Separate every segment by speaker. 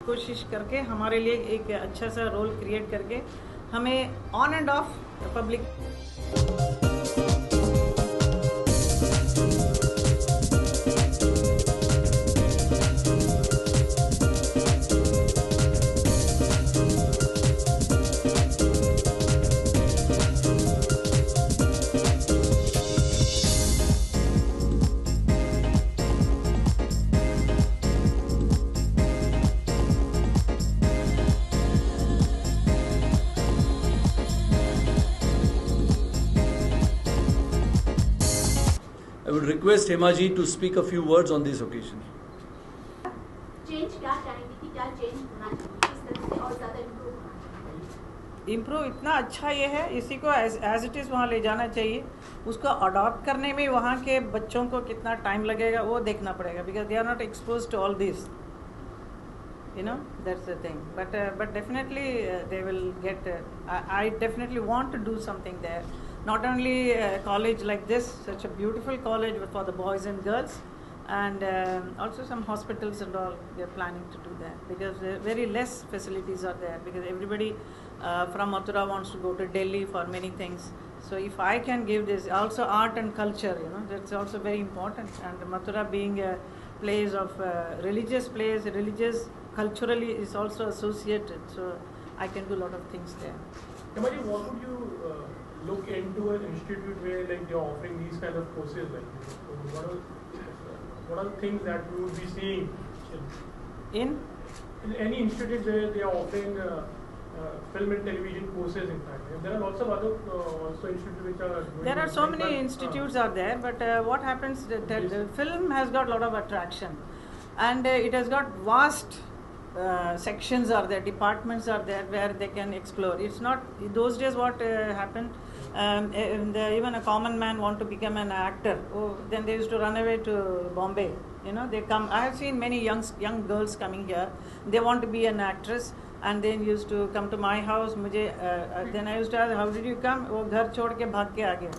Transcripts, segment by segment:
Speaker 1: कोशिश करके हमारे लिए एक अच्छा सा रोल क्रिएट करके हमें on end of public
Speaker 2: I would request Hema ji to speak a few words on this occasion.
Speaker 3: Change क्या चाहेंगे कि क्या चेंज होना चाहिए, किस तरह से और ज़्यादा इम्प्रूव होना चाहिए?
Speaker 1: इम्प्रूव इतना अच्छा ये है, इसी को एज इट इज़ वहाँ ले जाना चाहिए। उसको अडॉप्ट करने में वहाँ के बच्चों को कितना टाइम लगेगा वो देखना पड़ेगा, because they are not expose to all this, you know, that's the thing. But definitely they will get I definitely want to do something there, not only a college like this, such a beautiful college for the boys and girls, and also some hospitals and all they are planning to do that, because very less facilities are there, because everybody from Mathura wants to go to Delhi for many things. So if I can give this, also art and culture, you know, that's also very important, and Mathura being a place of religious place, religious culturally is also associated, so I can do a lot of things there.
Speaker 4: Hemaji, what would you look into an institute where like they're offering these kind of courses like this? So what are the things that you would be seeing
Speaker 1: In
Speaker 4: any institute where they are offering film and television courses? In fact, and there are lots of other also institutes which are doing
Speaker 1: there are so
Speaker 4: things,
Speaker 1: many
Speaker 4: but,
Speaker 1: institutes are there, but what happens that the film has got a lot of attraction, and it has got vast sections are there, departments are there where they can explore. It's not those days what happened. Even a common man want to become an actor. Oh, then they used to run away to Bombay. You know, they come. I have seen many young girls coming here. They want to be an actress, and then used to come to my house. Then I used to ask, how did you come? वो घर छोड़ के भाग के आ गए.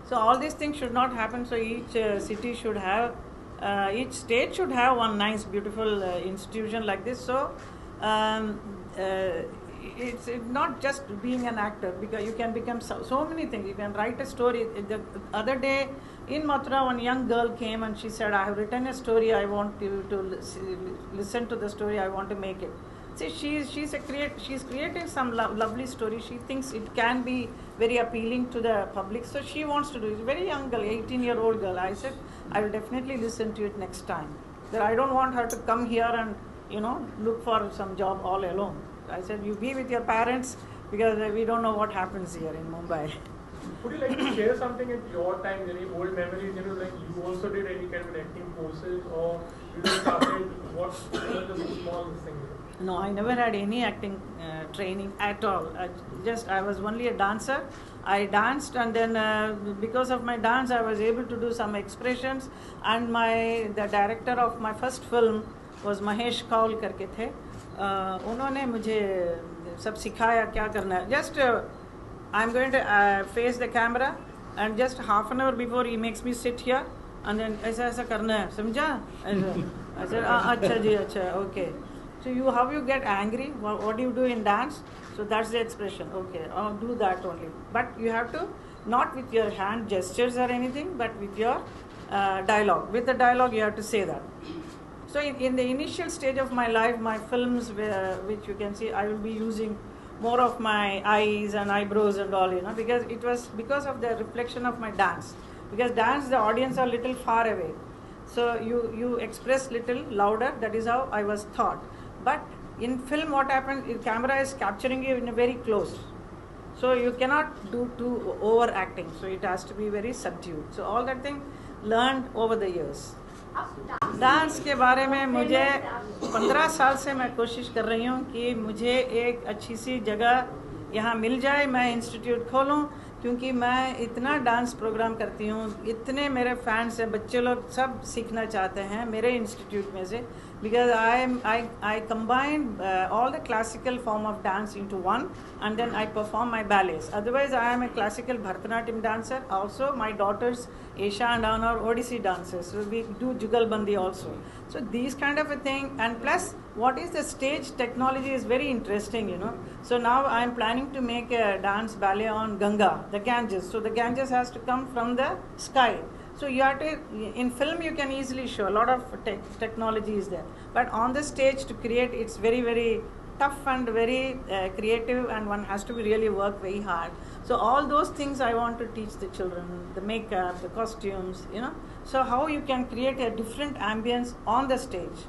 Speaker 1: So all these things should not happen. So each city should have. Each state should have one nice, beautiful institution like this. So it's not just being an actor, because you can become so many things. You can write a story. The other day in Mathura, one young girl came and she said, "I have written a story. I want you to listen to the story. I want to make it." See, she's creating some lovely story. She thinks it can be very appealing to the public, so she wants to do it. It's a very young girl, 18-year-old girl. I said, I will definitely listen to it next time. That I don't want her to come here and, you know, look for some job all alone. I said, you be with your parents, because we don't know what happens here in Mumbai.
Speaker 4: Would you like to share something at your time, any old memories? You know, like you also did any kind of acting courses, or you just started what the small things?
Speaker 1: No, I never had any acting training at all. I was only a dancer. I danced, and then because of my dance, I was able to do some expressions. And the director of my first film was Mahesh Kaul करके थे. उन्होंने मुझे सब सिखाया क्या करना है. Just I'm going to face the camera, and just half an hour before he makes me sit here, and then ऐसा ऐसा करना है, समझा? I said, अच्छा जी, अच्छा, okay. So how you get angry? What do you do in dance? So that's the expression. Okay, I'll do that only. But you have to, not with your hand gestures or anything, but with your dialogue. With the dialogue, you have to say that. So in the initial stage of my life, my films, which you can see, I will be using more of my eyes and eyebrows and all, you know, because it was because of the reflection of my dance. Because dance, the audience are little far away. So you express little louder. That is how I was taught. But in film, what happens? The camera is capturing you in a very close. So you cannot do too overacting. So it has to be very subdued. So all that thing learned over the years. Dance के बारे में मुझे 15 साल से मैं कोशिश कर रही हूँ कि मुझे एक अच्छी सी जगह यहाँ मिल जाए, मैं इंस्टीट्यूट खोलूँ, क्योंकि मैं इतना डांस प्रोग्राम करती हूँ, इतने मेरे फैंस हैं, बच्चे लोग सब सीखना चाहते हैं मेरे इंस्टीट्यूट में से, because I combine all the classical form of dance into one, and then I perform my ballets. Otherwise, I am a classical Bharatanatyam dancer. Also, my daughters Esha and Anna are Odissi dancers. So we do Jugalbandi also. So these kind of a thing, and plus what is the stage technology is very interesting, you know. So now I am planning to make a dance ballet on Ganga, the Ganges. So the Ganges has to come from the sky. So you have to, in film you can easily show, a lot of technology is there. But on the stage to create, it's very, very tough and very creative, and one has to really work very hard. So all those things I want to teach the children, the makeup, the costumes, you know. So how you can create a different ambience on the stage.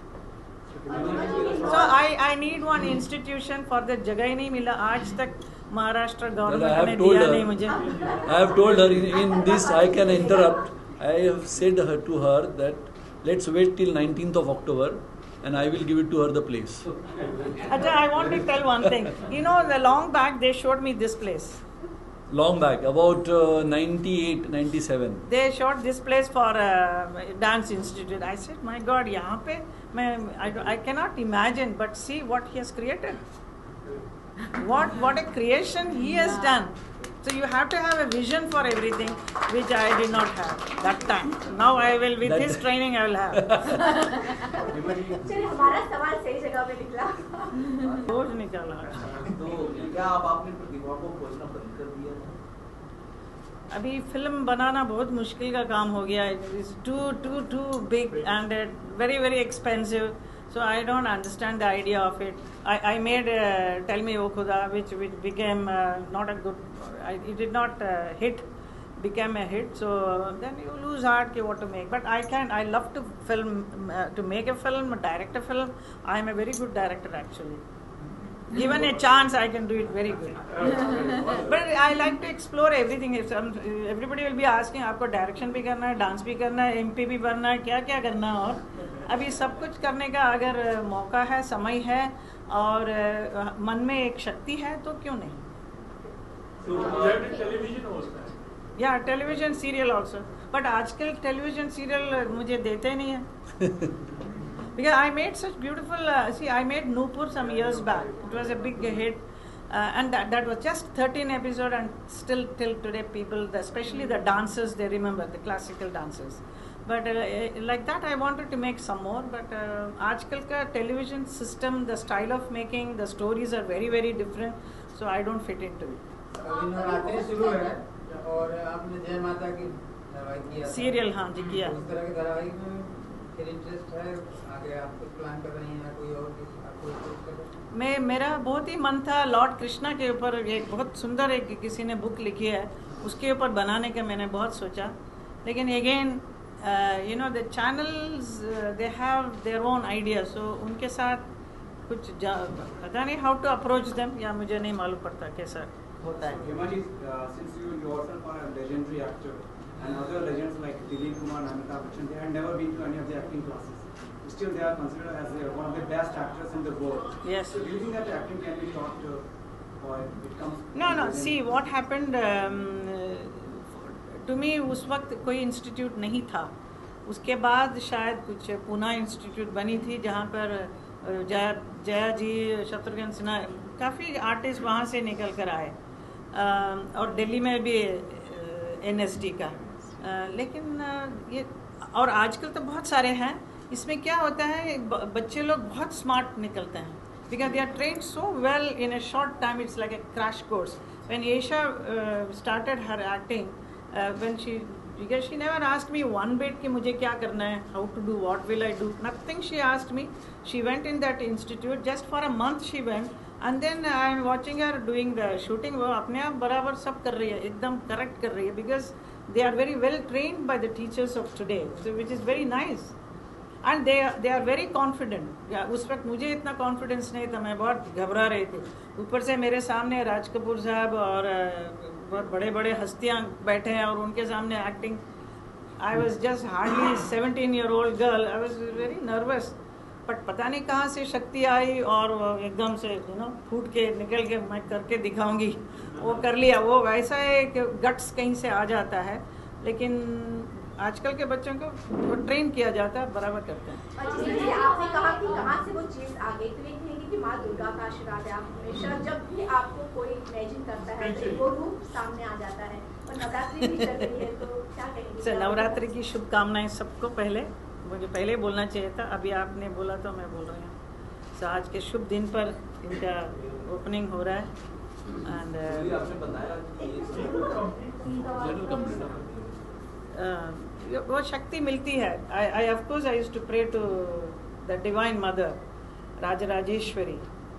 Speaker 1: So I need one institution for the जगह ही नहीं मिला आज तक Maharashtra government ने दिया नहीं मुझे.
Speaker 2: I have told her in this I can interrupt. I have said to her that let's wait till 19th of October and I will give it to her the place.
Speaker 1: Ajay, I want to tell one thing. You know, the long back they showed me this place.
Speaker 2: Long back, about 98, 97.
Speaker 1: They showed this place for dance institute. I said, my God, यहाँ पे I cannot imagine, but see what he has created. What a creation he has done. So you have to have a vision for everything, which I did not have that time. Now I will, with his training, I will have.
Speaker 3: चलिए हमारा सवाल सही जगह पे निकला.
Speaker 1: रोज निकाला.
Speaker 5: तो क्या आप आपने प्रतिभा को खोजना बंद कर दिया?
Speaker 1: अभी फिल्म बनाना बहुत मुश्किल का काम हो गया है. It's too big and very expensive. So I don't understand the idea of it. I made Tell Me O Khuda, which became not a good. It did not became a hit. So then you lose heart what to make. But I love to film, to make a film, direct a film. I am a very good director actually. Given a chance, I can do it very good. But I like to explore everything. Everybody will be asking, आपको direction भी करना है, dance भी करना है, MP भी बनना है, क्या क्या करना है. और अभी सब कुछ करने का अगर मौका है, समय है और मन में एक शक्ति है तो क्यों नहीं.
Speaker 4: So you have the television also.
Speaker 1: Yeah, television serial also. But आजकल television serial मुझे देते ही नहीं है. Because I made such beautiful, I made Nupur some years back. It was a big hit. And that was just 13 episodes, and still till today people, especially the dancers, they remember, the classical dancers. But like that I wanted to make some more. But आजकल का television system, the style of making, the stories are very different. So I don't fit into it.
Speaker 5: अभी नवरात्रि शुरू है और आपने जय माता की धारावाहिक किया.
Speaker 1: Serial हाँ जी किया.
Speaker 5: उस तरह के धारावाहिक में फिर इंटरेस्ट है आगे आप कुछ प्लान कर रही हैं कोई और आपको?
Speaker 1: मेरा बहुत ही मन था लॉर्ड कृष्णा के ऊपर. एक बहुत सुंदर एक किसी ने बुक लिखी है, उसके ऊपर बनाने का मैंने बहुत सोचा. लेकिन again you know, the channels they have their own ideas. So उनके साथ कुछ पता नहीं how to approach them, या मुझे नहीं मालूम पड़ता कैसा होता है.
Speaker 6: Since you yourself are a legendary actor and other legends like Dilip Kumar and Amitabh Bachchan, they had never been to any of the acting classes. Still, they are considered as one of the best actors in the world.
Speaker 1: Yes.
Speaker 6: So, do you think that acting can be taught, or it comes?
Speaker 1: No. See what happened. To me, उस वक्त कोई institute नहीं था. उसके बाद शायद कुछ Poona institute बनी थी जहाँ पर जया जी, शत्रुघ्न सिन्हा, काफ़ी आर्टिस्ट वहाँ से निकल कर आए. और दिल्ली में भी NSD का. लेकिन ये और आजकल तो बहुत सारे हैं. इसमें क्या होता है, बच्चे लोग बहुत स्मार्ट निकलते हैं. Because they are trained so well in a short time, it's like a crash course. When Esha started her acting, because she never asked me one bit कि मुझे क्या करना है, how to do, what will I do, nothing she asked me. She went in that institute, just for a month she went, and then I am watching her doing the shooting. वो अपने आप बराबर सब कर रही है, एकदम correct कर रही है, because they are very well trained by the teachers of today, so which is very nice. And they are very confident. उस वक्त मुझे इतना confidence नहीं था, मैं बहुत घबरा रही थी. ऊपर से मेरे सामने राज कपूर साहब और बहुत बड़े हस्तियाँ बैठे हैं और उनके सामने acting. I was just hardly 17-year-old girl. I was very nervous. But पता नहीं कहाँ से शक्ति आई और एकदम से फूट के निकल के मैं करके दिखाऊंगी. वो कर लिया. वो वैसा है कि गट्स कहीं से आ जाता है. लेकिन आजकल के बच्चों को वो ट्रेन किया जाता है, बराबर करते हैं।
Speaker 3: और जिस तरह से आपने कहा कि कहाँ से वो चीज़ आ गई, तो ये कहेंगे कि माँ दुर्गा का आशीर्वाद है। आप हमेशा जब भी आपको कोई इमेजिन करता है तो वो रूप सामने आ जाता है। और नवरात्रि भी चल रही है, तो क्या कहेंगे?
Speaker 1: नवरात्रि की शुभकामनाएं सबको। पहले मुझे पहले बोलना चाहिए था, अभी आपने बोला तो मैं बोल रही हूँ। सो आज के शुभ दिन पर इनका ओपनिंग हो रहा है एंड
Speaker 7: आपने बताया
Speaker 1: वो शक्ति मिलती है। I of course I used to pray to the divine mother Rajarajeshwari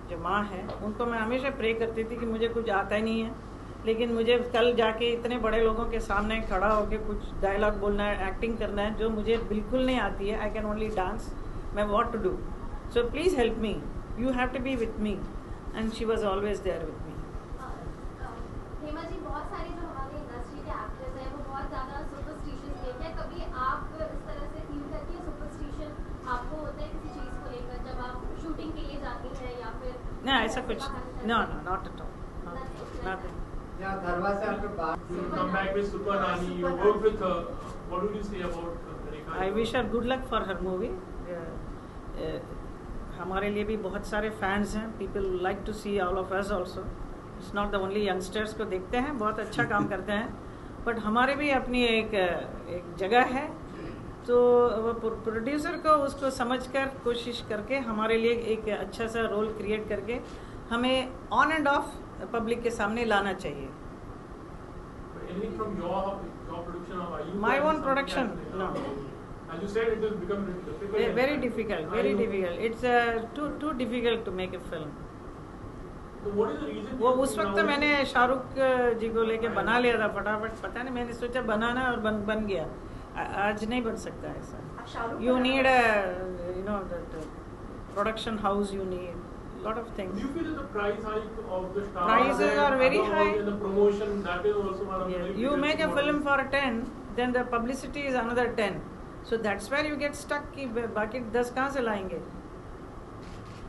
Speaker 1: जो माँ है, उनको मैं हमेशा प्रे करती थी कि मुझे कुछ आता ही नहीं है, लेकिन मुझे कल जाके इतने बड़े लोगों के सामने खड़ा होकर कुछ डायलॉग बोलना है, एक्टिंग करना है, जो मुझे बिल्कुल नहीं आती है। I can only dance. मैं what to do, so please help me, you have to be with me, and she was always there with me.
Speaker 3: Hema ji, बहुत सारे जो हमारे इंडस्ट्री के एक्टर्स हैं वो बहुत ज़्यादा सुपरस्टिशियस हैं। क्या कभी आप इस तरह से फील करती है सुपरस्टिशन आपको होता है किसी चीज़ को लेकर जब आप शूटिंग के लिए जाती हैं या फिर?
Speaker 1: नहीं, ऐसा कुछ no, not at all, nothing.
Speaker 5: यहाँ धरवा से आपके बात
Speaker 4: Come back with Super Nani. You work with her. What would you say about Rekha?
Speaker 1: I wish her good luck for her movie. हमारे लिए भी बहुत सारे फैंस हैं, people like to see all of us also. It's not the only youngsters को देखते हैं, बहुत अच्छा काम करते हैं, बट हमारे भी अपनी एक जगह है। तो वो प्रोड्यूसर को उसको समझकर कोशिश करके हमारे लिए एक अच्छा सा रोल क्रिएट करके हमें ऑन एंड ऑफ पब्लिक के सामने लाना चाहिए।
Speaker 4: Anything from your production or are you?
Speaker 1: My own
Speaker 4: something
Speaker 1: production?
Speaker 4: like-
Speaker 1: No.
Speaker 4: As you said, it will become difficult.
Speaker 1: Very difficult, very difficult. It's too difficult to make a film.
Speaker 4: So what is the reason?
Speaker 1: वो
Speaker 4: you
Speaker 1: उस
Speaker 4: think
Speaker 1: वक्त
Speaker 4: now-
Speaker 1: मैंने शाहरुख जी को लेके बना लिया था फटाफट, पता नहीं मैंने सोचा बनाना और बन गया। आज नहीं बन सकता ऐसा।
Speaker 3: आप शाहरुख
Speaker 1: You
Speaker 3: को
Speaker 1: need that production house, you need lot of
Speaker 4: Do
Speaker 1: things.
Speaker 4: you feel that the price hike of the stars
Speaker 1: Prices
Speaker 4: and
Speaker 1: are very
Speaker 4: other
Speaker 1: high.
Speaker 4: work and the promotion, that is also one of the
Speaker 1: Yeah.
Speaker 4: very
Speaker 1: You
Speaker 4: biggest
Speaker 1: make a
Speaker 4: models.
Speaker 1: film for 10, then the publicity is another 10. So that's where you get stuck कि बाकी 10 कहाँ से लाएंगे,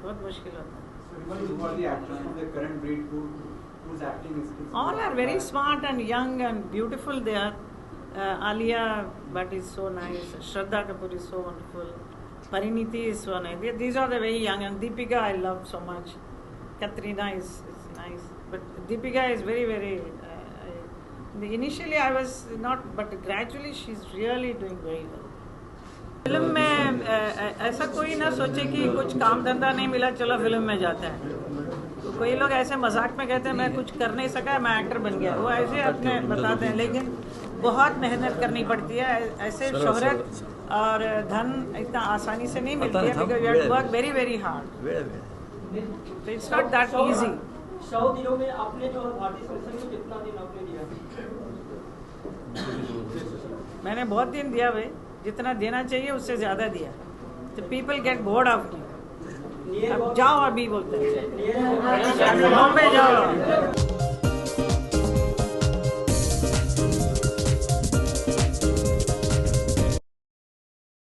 Speaker 1: बहुत मुश्किल होता है।
Speaker 6: So, who are the actors from the current breed whose acting is
Speaker 1: All are very smart and young and beautiful. They are. Alia Bhatt is so nice. Shraddha Kapoor is so wonderful. Pariniti is so nice. These are the very young. And Deepika I love so much. Katrina is nice. But Deepika is very. Initially I was not, but gradually she's really doing very well. Film में ऐसा कोई ना सोचे कि कुछ काम धंधा नहीं मिला चलो फिल्म में जाते हैं। तो कोई लोग ऐसे मजाक में कहते हैं मैं कुछ कर नहीं सका मैं एक्टर बन गया, वो ऐसे अपने बताते हैं, लेकिन बहुत मेहनत करनी पड़ती है। ऐसे शोहरत और धन इतना आसानी से नहीं मिलती है, because you have to work very hard. तो इट्स नॉट दैट इजी।
Speaker 8: 100 दिनों में आपने जो भारतीय संसद में कितना दिन आपने दिया?
Speaker 1: मैंने बहुत दिन दिया भाई, जितना देना चाहिए उससे ज़्यादा दिया। तो people get bored of me. अब जाओ अभी बोलते हैं, बॉम्बे जाओ।